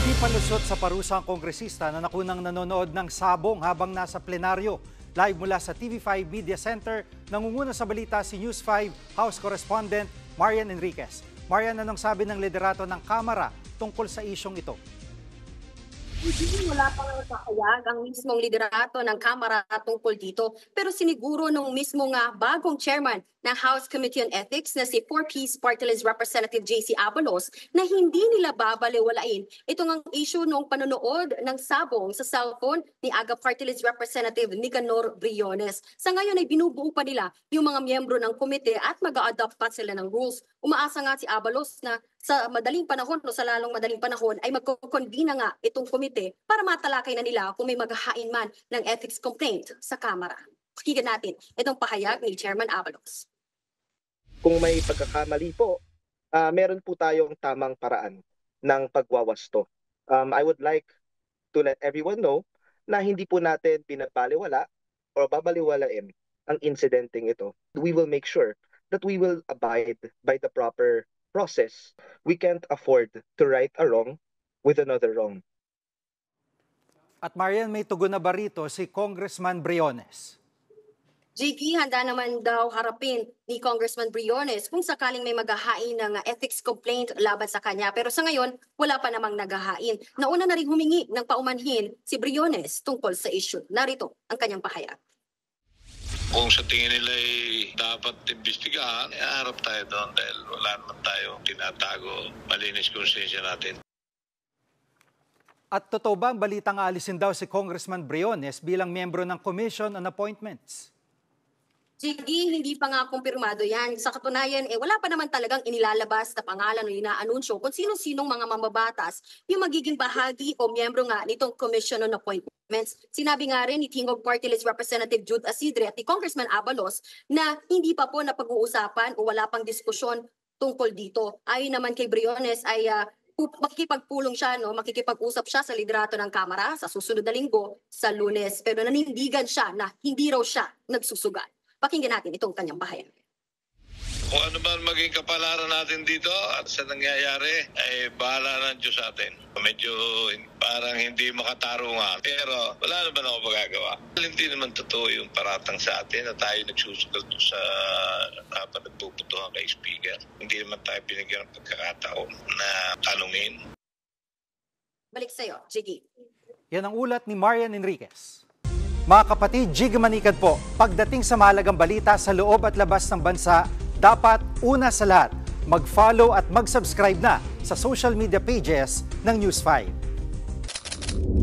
Hindi palusot sa parusa ang kongresista na nakunang nanonood ng sabong habang nasa plenaryo. Live mula sa TV5 Media Center, nangunguna sa balita si News 5 House Correspondent Marian Enriquez. Marian, anong sabi ng liderato ng Kamara tungkol sa isyong ito? Wala pang nakakayag ang mismong liderato ng Kamara tungkol dito. Pero siniguro nung mismong bagong chairman ng House Committee on Ethics na si 4Ps Party List Representative JC Abalos na hindi nila babaliwalain itong ang issue nung panonood ng sabong sa cellphone ni AGA Party List Representative Nicanor Briones. Sa ngayon ay binubuo pa nila yung mga miyembro ng komite at mag-a-adopt pa sila ng rules. Umaasa nga si Abalos na sa madaling panahon o sa lalong madaling panahon ay magkukonvene na nga itong komite para matalakay na nila kung may maghahain man ng ethics complaint sa Kamara. Pakinggan natin itong pahayag ni Chairman Abalos. Kung may pagkakamali po, meron po tayong tamang paraan ng pagwawasto. I would like to let everyone know na hindi po natin pinabaliwala o babaliwalain ang incidenteng ito. We will make sure that we will abide by the proper process. We can't afford to right a wrong with another wrong. At Marian, may tugon na ba rito si Congressman Briones? JP, handa naman daw harapin ni Congressman Briones kung sakaling may maghahain ng ethics complaint laban sa kanya. Pero sa ngayon, wala pa namang naghahain. Nauna na rin humingi ng paumanhin si Briones tungkol sa issue. Narito ang kanyang pahayag. Kung sa tingin nila ay dapat imbestigahan, harap tayo doon dahil wala naman tayo tinatago. Malinis konsensya natin. At totoo ba ang balitang aalisin daw si Congressman Briones bilang miyembro ng Commission on Appointments? Sige, hindi pa nga kumpirmado yan. Sa katunayan, wala pa naman talagang inilalabas na pangalan o inaanunsyo kung sino-sinong mga mambabatas yung magiging bahagi o miyembro nga nitong Commission on Appointments. Sinabi nga rin ni Tingog Party List Representative Jude Asidre at ni Congressman Abalos na hindi pa po napag-uusapan o wala pang diskusyon tungkol dito. Ayon naman kay Briones ay makikipagpulong siya, makikipag-usap siya sa liderato ng Kamara sa susunod na linggo sa Lunes. Pero nanindigan siya na hindi raw siya nagsusugal. Pakinggan natin itong kanyang pahayag. Kung ano man maging kapalaran natin dito at sa nangyayari, ay bahala ng Diyos sa atin. Medyo parang hindi makatarungan, pero wala naman ako magagawa. Hindi naman totoo yung paratang sa atin na tayo nagsusugal sa habang nagpuputuhan kay Speaker. Hindi naman tayo binigyan ng pagkakataon na tanungin. Balik sa'yo, Jiggy. Yan ang ulat ni Marian Enriquez. Mga kapatid, Jig Manikad po, pagdating sa mahalagang balita sa loob at labas ng bansa, dapat una sa lahat, mag-follow at mag-subscribe na sa social media pages ng News 5.